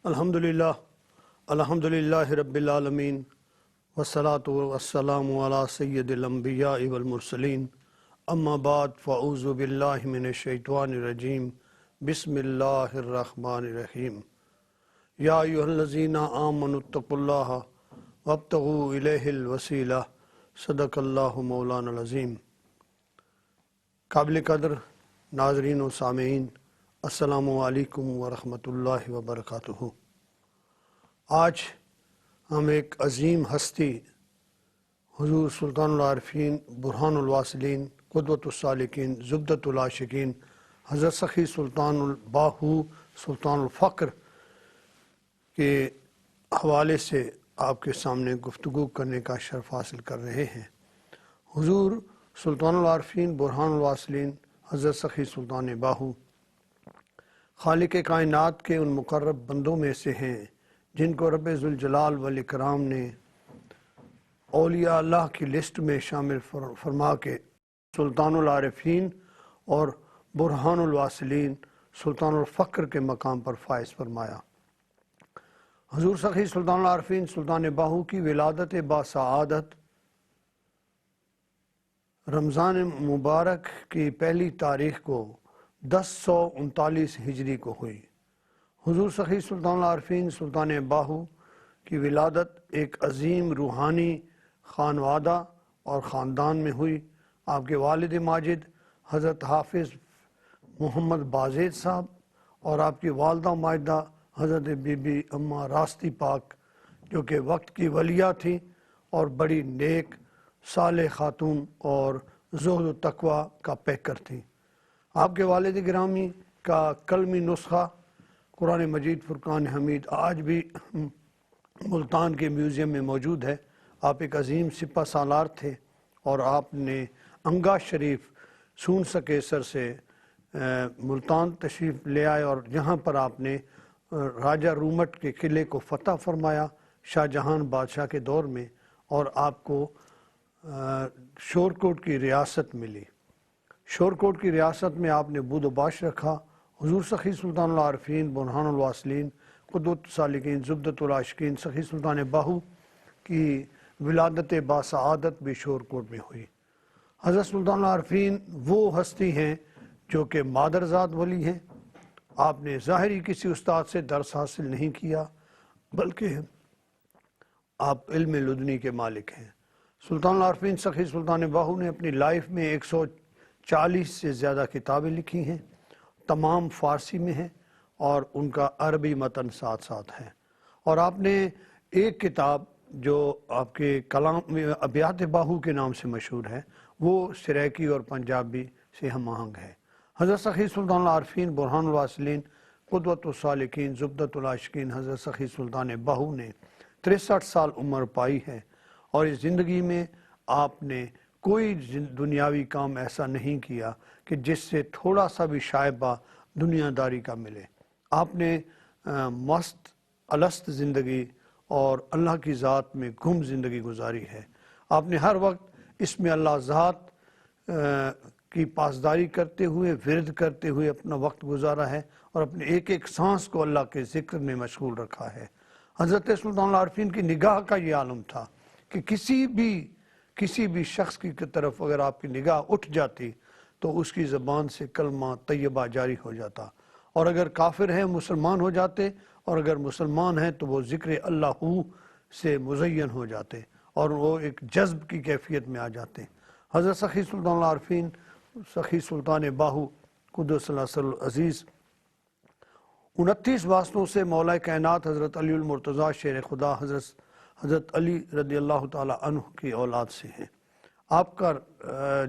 الحمدللہ رب العالمین والصلاة والسلام علی سید الانبیاء والمرسلین اما بعد فاعوذ باللہ من الشیطان الرجیم بسم اللہ الرحمن الرحیم یا ایھا الذین آمنوا اتقوا اللہ وابتغوا الیہ الوسیلہ صدق اللہ مولانا العظیم۔ قابل قدر ناظرین و سامعین، السلام علیکم ورحمۃ اللہ وبرکاتہ۔ آج ہم ایک عظیم ہستی حضور سلطان العارفین برہان الواصلین قدوۃ السالکین زبدۃ العاشقین حضرت سخی سلطان الباہو سلطان الفقر کے حوالے سے آپ کے سامنے گفتگو کرنے کا شرف حاصل کر رہے ہیں۔ حضور سلطان العارفین برہان الواصلین حضرت سخی سلطان باہو خالق کائنات کے ان مقرب بندوں میں سے ہیں جن کو رب ذوالجلال والاکرام نے اولیاء اللہ کی لسٹ میں شامل فرما کے سلطان العارفین اور برہان الواصلین سلطان الفقر کے مقام پر فائز فرمایا۔ حضور سخی سلطان العارفین سلطان باہو کی ولادت باسعادت رمضان مبارک کی پہلی تاریخ کو 1039 ہجری کو ہوئی۔ حضور سخی سلطان العارفین سلطان باہو کی ولادت ایک عظیم روحانی خانوادہ اور خاندان میں ہوئی۔ آپ کے والد ماجد حضرت حافظ محمد بازید صاحب اور آپ کی والدہ ماجدہ حضرت بی بی اماں راستی پاک، جو کہ وقت کی ولیہ تھیں اور بڑی نیک صالح خاتون اور زہد و تقوی کا پیکر تھیں۔ آپ کے والد گرامی کا کلمی نسخہ قرآن مجید فرقان حمید آج بھی ملتان کے میوزیم میں موجود ہے۔ آپ ایک عظیم سپہ سالار تھے اور آپ نے انگا شریف سون سکیسر سے ملتان تشریف لے آئے اور یہاں پر آپ نے راجہ رومٹ کے قلعے کو فتح فرمایا شاہ جہان بادشاہ کے دور میں، اور آپ کو شورکوٹ کی ریاست ملی۔ شورکوٹ کی ریاست میں آپ نے بود و باش رکھا۔ حضور سخی سلطان العارفین برہان الواصلین قدوۃ السالکین زبدۃ العاشقین سخی سلطان باہو کی ولادت باسعادت بھی شورکوٹ میں ہوئی۔ حضرت سلطان العارفین وہ ہستی ہیں جو کہ مادرزاد ولی ہیں۔ آپ نے ظاہری کسی استاد سے درس حاصل نہیں کیا، بلکہ آپ علم لدنی کے مالک ہیں۔ سلطان العارفین سخی سلطان باہو نے اپنی لائف میں 140 سے زیادہ کتابیں لکھی ہیں، تمام فارسی میں ہیں اور ان کا عربی متن ساتھ ساتھ ہے۔ اور آپ نے ایک کتاب جو آپ کے کلام میں ابیات باہو کے نام سے مشہور ہے، وہ سریکی اور پنجابی سے ہم آہنگ ہے۔ حضرت سخی سلطان العارفین برہان الواصلین قدوۃ السالکین زبدۃ العاشقین حضرت سخی سلطان باہو نے 63 سال عمر پائی ہے، اور اس زندگی میں آپ نے کوئی دنیاوی کام ایسا نہیں کیا کہ جس سے تھوڑا سا بھی شائبہ دنیا داری کا ملے۔ آپ نے مست الست زندگی اور اللہ کی ذات میں گم زندگی گزاری ہے۔ آپ نے ہر وقت اس میں اللہ ذات کی پاسداری کرتے ہوئے ورد کرتے ہوئے اپنا وقت گزارا ہے اور اپنے ایک ایک سانس کو اللہ کے ذکر میں مشغول رکھا ہے۔ حضرت سلطان العارفین کی نگاہ کا یہ عالم تھا کہ کسی بھی شخص کی طرف اگر آپ کی نگاہ اٹھ جاتی تو اس کی زبان سے کلمہ طیبہ جاری ہو جاتا، اور اگر کافر ہیں مسلمان ہو جاتے، اور اگر مسلمان ہیں تو وہ ذکر اللہ سے مزین ہو جاتے اور وہ ایک جذب کی کیفیت میں آ جاتے۔ حضرت سخی سلطان العارفین سخی سلطان باہو قدس اللہ العزیز 29 واسطوں سے مولا کائنات حضرت علی المرتضیٰ شیر خدا حضرت علی رضی اللہ تعالی عنہ کی اولاد سے ہیں۔ آپ کا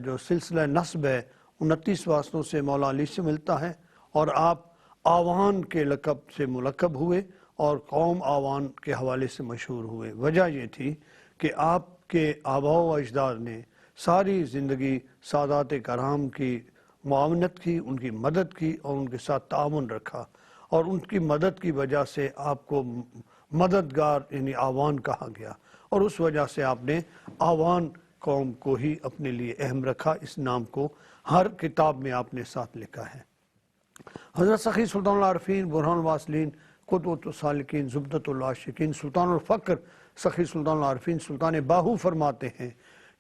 جو سلسلہ نسب ہے 29 واسطوں سے مولا علی سے ملتا ہے، اور آپ آوان کے لقب سے ملقب ہوئے اور قوم آوان کے حوالے سے مشہور ہوئے۔ وجہ یہ تھی کہ آپ کے آباء و اجداد نے ساری زندگی سادات کرام کی معاونت کی، ان کی مدد کی اور ان کے ساتھ تعاون رکھا، اور ان کی مدد کی وجہ سے آپ کو مددگار یعنی آوان کہا گیا، اور اس وجہ سے آپ نے آوان قوم کو ہی اپنے لیے اہم رکھا۔ اس نام کو ہر کتاب میں آپ نے ساتھ لکھا ہے۔ حضرت سخی سلطان العارفین برہان الواصلین قدوۃ السالکین زبدۃ العاشقین سلطان الفقر سخی سلطان العارفین سلطان باہو فرماتے ہیں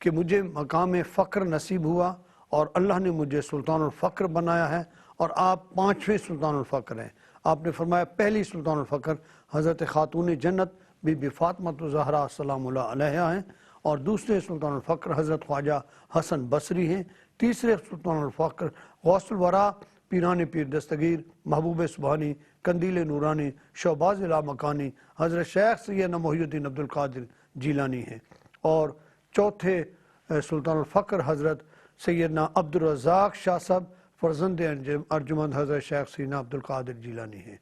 کہ مجھے مقام فقر نصیب ہوا اور اللہ نے مجھے سلطان الفقر بنایا ہے، اور آپ 5ویں سلطان الفقر ہیں۔ آپ نے فرمایا پہلی سلطان الفقر حضرت خاتون جنت بی بی فاطمہ زہرا سلام اللہ علیہا ہیں، اور دوسرے سلطان الفقر حضرت خواجہ حسن بصری ہیں، تیسرے سلطان الفقر غوث الورا پیران پیر دستگیر محبوب سبحانی قندیل نورانی شہباز لامکانی حضرت شیخ سیدنا محی الدین عبدالقادر جیلانی ہیں، اور چوتھے سلطان الفقر حضرت سیدنا عبدالرزاق شاہ صاحب فرزند ارجمند حضرت شیخ سیدنا عبدالقادر جیلانی ہیں،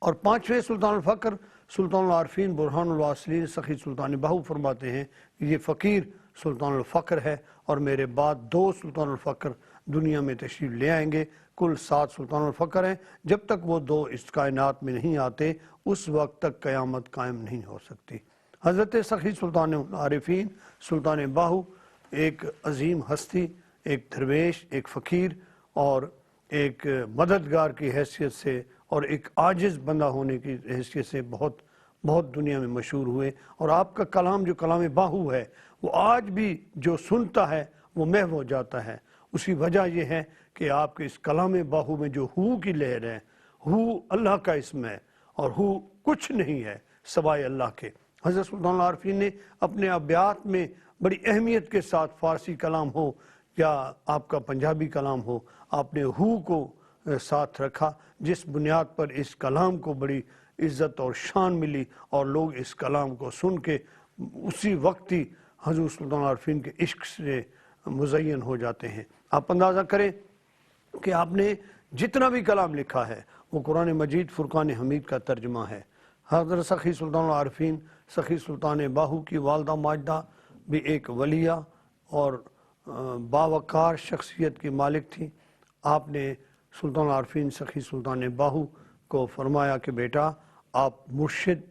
اور 5ویں سلطان الفقر سلطان العارفین برہان الواصلین سخی سلطان باہو فرماتے ہیں کہ یہ فقیر سلطان الفقر ہے، اور میرے بعد 2 سلطان الفقر دنیا میں تشریف لے آئیں گے۔ کل 7 سلطان الفقر ہیں، جب تک وہ 2 اس کائنات میں نہیں آتے اس وقت تک قیامت قائم نہیں ہو سکتی۔ حضرت سخی سلطان العارفین سلطان باہو ایک عظیم ہستی، ایک درویش، ایک فقیر اور ایک مددگار کی حیثیت سے اور ایک عاجز بندہ ہونے کی حیثیت سے بہت دنیا میں مشہور ہوئے، اور آپ کا کلام جو کلام باہو ہے وہ آج بھی جو سنتا ہے وہ محو ہو جاتا ہے۔ اسی وجہ یہ ہے کہ آپ کے اس کلام باہو میں جو ہو کی لہر ہے، ہو اللہ کا اسم ہے اور ہو کچھ نہیں ہے سوائے اللہ کے۔ حضرت سلطان العارفین نے اپنے ابیات میں بڑی اہمیت کے ساتھ فارسی کلام ہو یا آپ کا پنجابی کلام ہو، آپ نے ہو کو ساتھ رکھا، جس بنیاد پر اس کلام کو بڑی عزت اور شان ملی، اور لوگ اس کلام کو سن کے اسی وقت ہی حضور سلطان العارفین کے عشق سے مزین ہو جاتے ہیں۔ آپ اندازہ کریں کہ آپ نے جتنا بھی کلام لکھا ہے وہ قرآن مجید فرقان حمید کا ترجمہ ہے۔ حضرت سخی سلطان العارفین سخی سلطان باہو کی والدہ ماجدہ بھی ایک ولیہ اور باوقار شخصیت کی مالک تھی۔ آپ نے سلطان العارفین سخی سلطان باہو کو فرمایا کہ بیٹا آپ مرشد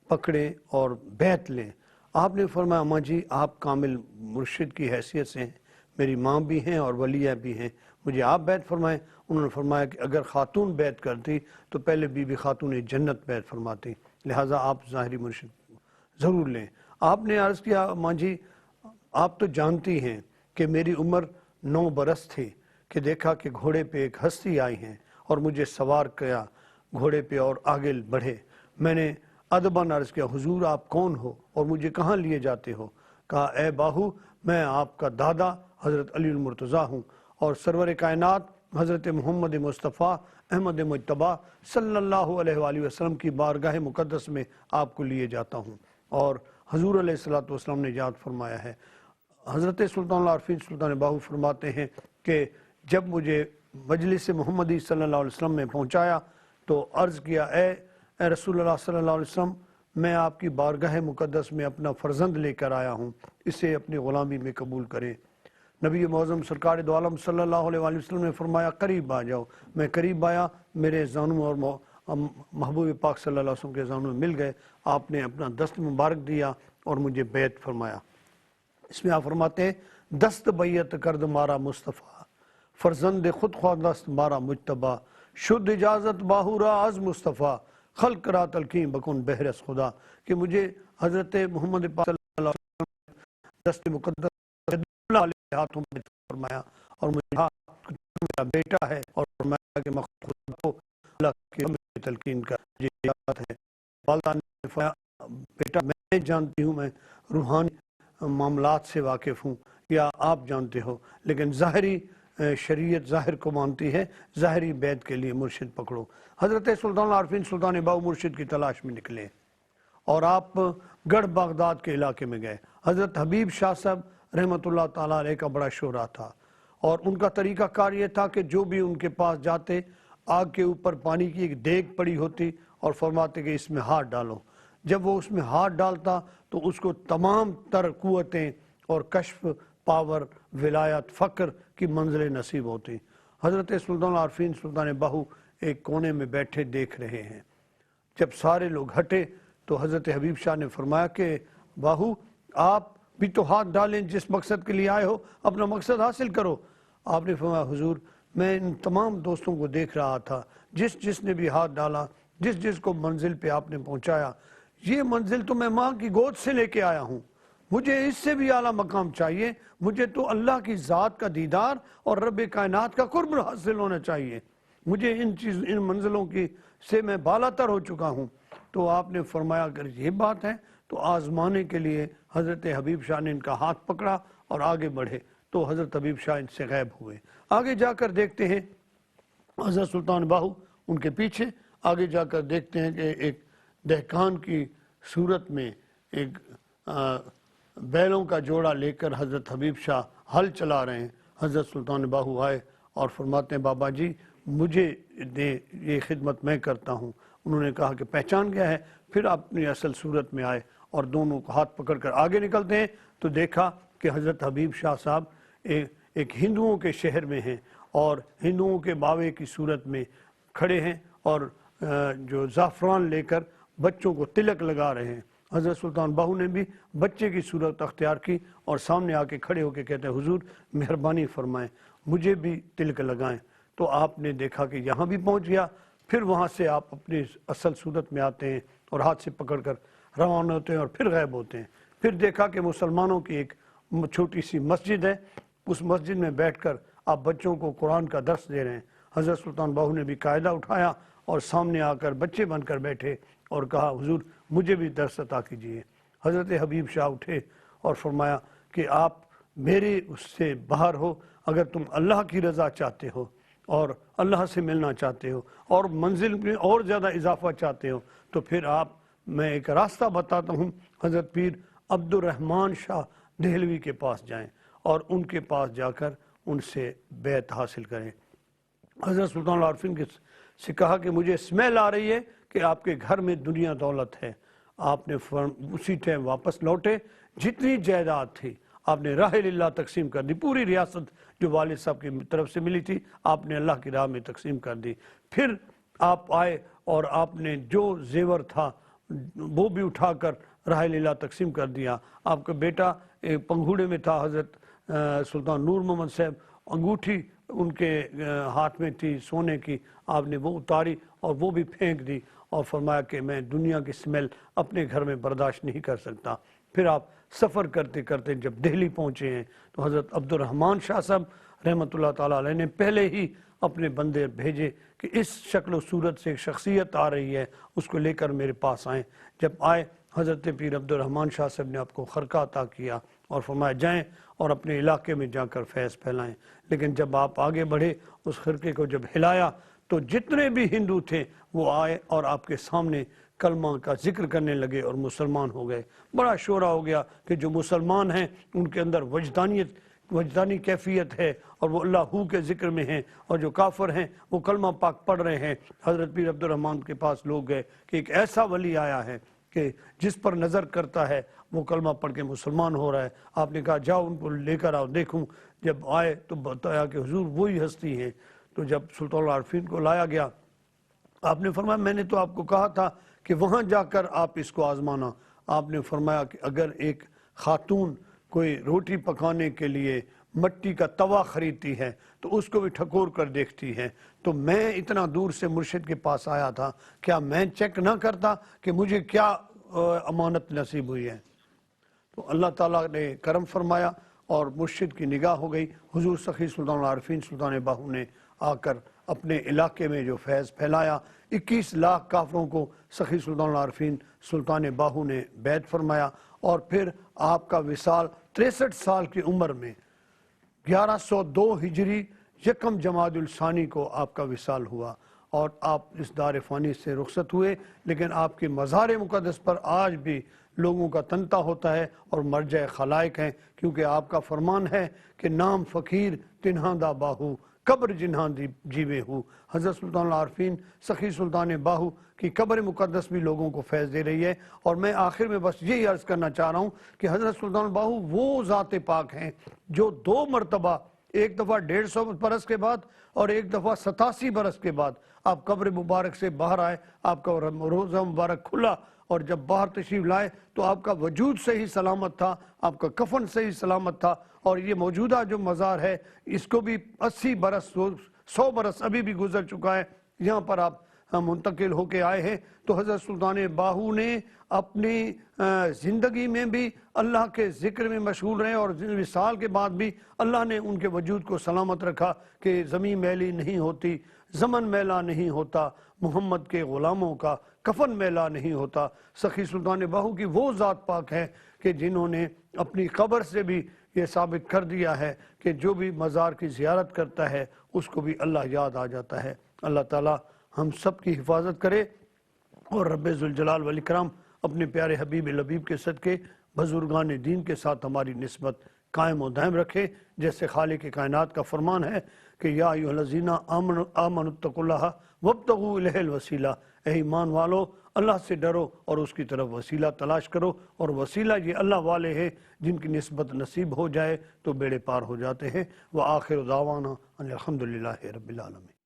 پکڑیں اور بیعت لیں۔ آپ نے فرمایا ماں جی آپ کامل مرشد کی حیثیت سے ہیں، میری ماں بھی ہیں اور ولیہ بھی ہیں، مجھے آپ بیعت فرمائیں۔ انہوں نے فرمایا کہ اگر خاتون بیعت کرتی تو پہلے بی بی خاتون جنت بیعت فرماتی، لہٰذا آپ ظاہری مرشد ضرور لیں۔ آپ نے عرض کیا ماں جی آپ تو جانتی ہیں کہ میری عمر 9 برس تھی کہ دیکھا کہ گھوڑے پہ ایک ہستی آئی ہیں اور مجھے سوار کیا گھوڑے پہ اور آگے بڑھے۔ میں نے ادباً عرض کیا حضور آپ کون ہو اور مجھے کہاں لیے جاتے ہو؟ کہا اے باہو میں آپ کا دادا حضرت علی المرتضیٰ ہوں اور سرور کائنات حضرت محمد مصطفیٰ احمد مجتبیٰ صلی اللہ علیہ وآلہ وسلم کی بارگاہ مقدس میں آپ کو لیے جاتا ہوں۔ اور حضور علیہ السلام نے یاد فرمایا ہے۔ حضرت سلطان العارفین سلطان باہو فرماتے ہیں کہ جب مجھے مجلس محمدی صلی اللہ علیہ وسلم میں پہنچایا تو عرض کیا اے رسول اللہ صلی اللہ علیہ وسلم میں آپ کی بارگاہ مقدس میں اپنا فرزند لے کر آیا ہوں، اسے اپنی غلامی میں قبول کریں۔ نبی معظم سرکار دو عالم صلی اللہ علیہ وآلہ وسلم نے فرمایا قریب آ جاؤ۔ میں قریب آیا، میرے زانوں اور محبوب پاک صلی اللہ علیہ وسلم کے زانوں مل گئے۔ آپ نے اپنا دست مبارک دیا اور مجھے بیعت فرمایا۔ اس میں آپ فرماتے ہیں دست بیعت کرد مارا مصطفیٰ، فرزند خود خواہ دست مارا مجتبیٰ، شد اجازت باہو را از مصطفیٰ، خلق را تلقین بکن بہرس خدا، کہ مجھے حضرت محمد پاک صلی اللہ علیہ وسلم دست مقدس اللہ علیہ ہاتھوں میں فرمایا اور مجھے کہا میرا بیٹا ہے، اور فرمایا کہ میں خود کو اللہ کی تلقین کا یہ اجازت ہے۔ والدہ نے فرمایا بیٹا میں جانتی ہوں، میں روحانی معاملات سے واقف ہوں یا آپ جانتے ہو، لیکن ظاہری شریعت ظاہر کو مانتی ہے، ظاہری بیعت کے لیے مرشد پکڑو۔ حضرت سلطان العارفین سلطان باہو مرشد کی تلاش میں نکلے اور آپ گڑھ بغداد کے علاقے میں گئے۔ حضرت حبیب شاہ صاحب رحمۃ اللہ تعالیٰ علیہ کا بڑا شہرا تھا، اور ان کا طریقہ کار یہ تھا کہ جو بھی ان کے پاس جاتے آگ کے اوپر پانی کی ایک دیگ پڑی ہوتی اور فرماتے کہ اس میں ہاتھ ڈالو۔ جب وہ اس میں ہاتھ ڈالتا تو اس کو تمام تر قوتیں اور کشف، پاور، ولایت، فقر کی منزلیں نصیب ہوتی۔ حضرت سلطان العارفین سلطان باہو ایک کونے میں بیٹھے دیکھ رہے ہیں۔ جب سارے لوگ ہٹے تو حضرت حبیب شاہ نے فرمایا کہ باہو آپ بھی تو ہاتھ ڈالیں، جس مقصد کے لیے آئے ہو اپنا مقصد حاصل کرو۔ آپ نے فرمایا حضور میں ان تمام دوستوں کو دیکھ رہا تھا، جس نے بھی ہاتھ ڈالا جس جس کو منزل پہ آپ نے پہنچایا، یہ منزل تو میں ماں کی گود سے لے کے آیا ہوں، مجھے اس سے بھی اعلیٰ مقام چاہیے، مجھے تو اللہ کی ذات کا دیدار اور رب کائنات کا قرب حاصل ہونا چاہیے، مجھے ان منزلوں کی سے میں بالا تر ہو چکا ہوں۔ تو آپ نے فرمایا اگر یہ بات ہے تو آزمانے کے لیے حضرت حبیب شاہ نے ان کا ہاتھ پکڑا اور آگے بڑھے، تو حضرت حبیب شاہ ان سے غائب ہوئے۔ آگے جا کر دیکھتے ہیں حضرت سلطان باہو ان کے پیچھے، آگے جا کر دیکھتے ہیں کہ ایک دہقان کی صورت میں ایک بیلوں کا جوڑا لے کر حضرت حبیب شاہ ہل چلا رہے ہیں۔ حضرت سلطان باہو آئے اور فرماتے ہیں بابا جی مجھے دیں، یہ خدمت میں کرتا ہوں۔ انہوں نے کہا کہ پہچان گیا ہے؟ پھر اپنی اصل صورت میں آئے اور دونوں کو ہاتھ پکڑ کر آگے نکلتے ہیں تو دیکھا کہ حضرت حبیب شاہ صاحب ایک ہندوؤں کے شہر میں ہیں اور ہندوؤں کے باوے کی صورت میں کھڑے ہیں اور جو زعفران لے کر بچوں کو تلک لگا رہے ہیں۔ حضرت سلطان باہو نے بھی بچے کی صورت اختیار کی اور سامنے آ کے کھڑے ہو کے کہتے ہیں حضور مہربانی فرمائیں، مجھے بھی تلک لگائیں۔ تو آپ نے دیکھا کہ یہاں بھی پہنچ گیا، پھر وہاں سے آپ اپنی اصل صورت میں آتے ہیں اور ہاتھ سے پکڑ کر روانہ ہوتے ہیں اور پھر غائب ہوتے ہیں۔ پھر دیکھا کہ مسلمانوں کی ایک چھوٹی سی مسجد ہے، اس مسجد میں بیٹھ کر آپ بچوں کو قرآن کا درس دے رہے ہیں۔ حضرت سلطان باہو نے بھی قاعدہ اٹھایا اور سامنے آ کر بچے بن کر بیٹھے اور کہا حضور مجھے بھی درس عطا کیجیے۔ حضرت حبیب شاہ اٹھے اور فرمایا کہ آپ میرے اس سے باہر ہو، اگر تم اللہ کی رضا چاہتے ہو اور اللہ سے ملنا چاہتے ہو اور منزل میں اور زیادہ اضافہ چاہتے ہو تو پھر میں ایک راستہ بتاتا ہوں، حضرت پیر عبد الرحمن شاہ دہلوی کے پاس جائیں اور ان کے پاس جا کر ان سے بیعت حاصل کریں۔ حضرت سلطان العارفین سے کہا کہ مجھے اسمیل آ رہی ہے کہ آپ کے گھر میں دنیا دولت ہے۔ آپ نے اسی ٹائم واپس لوٹے، جتنی جائیداد تھی آپ نے راہ اللہ تقسیم کر دی، پوری ریاست جو والد صاحب کی طرف سے ملی تھی آپ نے اللہ کی راہ میں تقسیم کر دی۔ پھر آپ آئے اور آپ نے جو زیور تھا وہ بھی اٹھا کر راہ اللہ تقسیم کر دیا۔ آپ کا بیٹا پنگھوڑے میں تھا، حضرت سلطان نور محمد صاحب، انگوٹھی ان کے ہاتھ میں تھی سونے کی، آپ نے وہ اتاری اور وہ بھی پھینک دی اور فرمایا کہ میں دنیا کی سمیل اپنے گھر میں برداشت نہیں کر سکتا۔ پھر آپ سفر کرتے کرتے جب دہلی پہنچے ہیں تو حضرت عبد الرحمن شاہ صاحب رحمۃ اللہ تعالیٰ علیہ نے پہلے ہی اپنے بندے بھیجے کہ اس شکل و صورت سے ایک شخصیت آ رہی ہے، اس کو لے کر میرے پاس آئیں۔ جب آئے حضرت پیر عبد الرحمن شاہ صاحب نے آپ کو خرقہ عطا کیا اور فرمایا جائیں اور اپنے علاقے میں جا کر فیض پھیلائیں۔ لیکن جب آپ آگے بڑھے اس خرقے کو جب ہلایا تو جتنے بھی ہندو تھے وہ آئے اور آپ کے سامنے کلمہ کا ذکر کرنے لگے اور مسلمان ہو گئے۔ بڑا شورا ہو گیا کہ جو مسلمان ہیں ان کے اندر وجدانی کیفیت ہے اور وہ اللہ ہو کے ذکر میں ہیں، اور جو کافر ہیں وہ کلمہ پاک پڑھ رہے ہیں۔ حضرت پیر عبد الرحمن کے پاس لوگ گئے کہ ایک ایسا ولی آیا ہے کہ جس پر نظر کرتا ہے وہ کلمہ پڑھ کے مسلمان ہو رہا ہے۔ آپ نے کہا جاؤ ان کو لے کر آؤ دیکھوں۔ جب آئے تو بتایا کہ حضور وہی ہستی ہیں۔ تو جب سلطان العارفین کو لایا گیا آپ نے فرمایا میں نے تو آپ کو کہا تھا کہ وہاں جا کر آپ اس کو آزمانا۔ آپ نے فرمایا کہ اگر ایک خاتون کوئی روٹی پکانے کے لیے مٹی کا توا خریدتی ہے تو اس کو بھی ٹھکور کر دیکھتی ہے، تو میں اتنا دور سے مرشد کے پاس آیا تھا، کیا میں چیک نہ کرتا کہ مجھے کیا امانت نصیب ہوئی ہے؟ تو اللہ تعالیٰ نے کرم فرمایا اور مرشد کی نگاہ ہو گئی۔ حضور سخی سلطان العارفین سلطان باہو نے آ کر اپنے علاقے میں جو فیض پھیلایا، 21 لاکھ کافروں کو سخی سلطان العارفین سلطان باہو نے بیعت فرمایا، اور پھر آپ کا وصال 63 سال کی عمر میں 1102 ہجری یکم جمادی الثانی کو آپ کا وصال ہوا اور آپ اس دار فانی سے رخصت ہوئے۔ لیکن آپ کے مزار مقدس پر آج بھی لوگوں کا تنتا ہوتا ہے اور مرجع خلائق ہیں، کیونکہ آپ کا فرمان ہے کہ نام فقیر تنہاں دا باہو قبر جنہاں دی جیوے ہو۔ حضرت سلطان العارفین سخی سلطان باہو کی قبر مقدس بھی لوگوں کو فیض دے رہی ہے۔ اور میں آخر میں بس یہی عرض کرنا چاہ رہا ہوں کہ حضرت سلطان باہو وہ ذات پاک ہیں جو 2 مرتبہ، ایک دفعہ 150 برس کے بعد اور ایک دفعہ 87 برس کے بعد آپ قبر مبارک سے باہر آئے، آپ کا روزہ مبارک کھلا، اور جب باہر تشریف لائے تو آپ کا وجود صحیح سلامت تھا، آپ کا کفن صحیح سلامت تھا، اور یہ موجودہ جو مزار ہے اس کو بھی 80 برس 100 برس ابھی بھی گزر چکا ہے۔ یہاں پر آپ منتقل ہو کے آئے ہیں، تو حضرت سلطان باہو نے اپنی زندگی میں بھی اللہ کے ذکر میں مشغول رہے، اور وصال کے بعد بھی اللہ نے ان کے وجود کو سلامت رکھا کہ زمین میلی نہیں ہوتی، زمن میلا نہیں ہوتا، محمد کے غلاموں کا کفن میلا نہیں ہوتا۔ سخی سلطان باہو کی وہ ذات پاک ہے کہ جنہوں نے اپنی قبر سے بھی یہ ثابت کر دیا ہے کہ جو بھی مزار کی زیارت کرتا ہے اس کو بھی اللہ یاد آ جاتا ہے۔ اللہ تعالی ہم سب کی حفاظت کرے، اور رب ذوالجلال والاکرام اپنے پیارے حبیب لبیب کے صدقے بزرگان دین کے ساتھ ہماری نسبت قائم و دائم رکھے، جیسے خالق کائنات کا فرمان ہے کہ یا ایھا الذین آمنوا اتقوا اللہ وابتغوا الیہ الوسیلہ، اے ایمان والو اللہ سے ڈرو اور اس کی طرف وسیلہ تلاش کرو، اور وسیلہ یہ اللہ والے ہیں جن کی نسبت نصیب ہو جائے تو بیڑے پار ہو جاتے ہیں۔ وآخر دعوانا ان الحمدللہ رب العالمین۔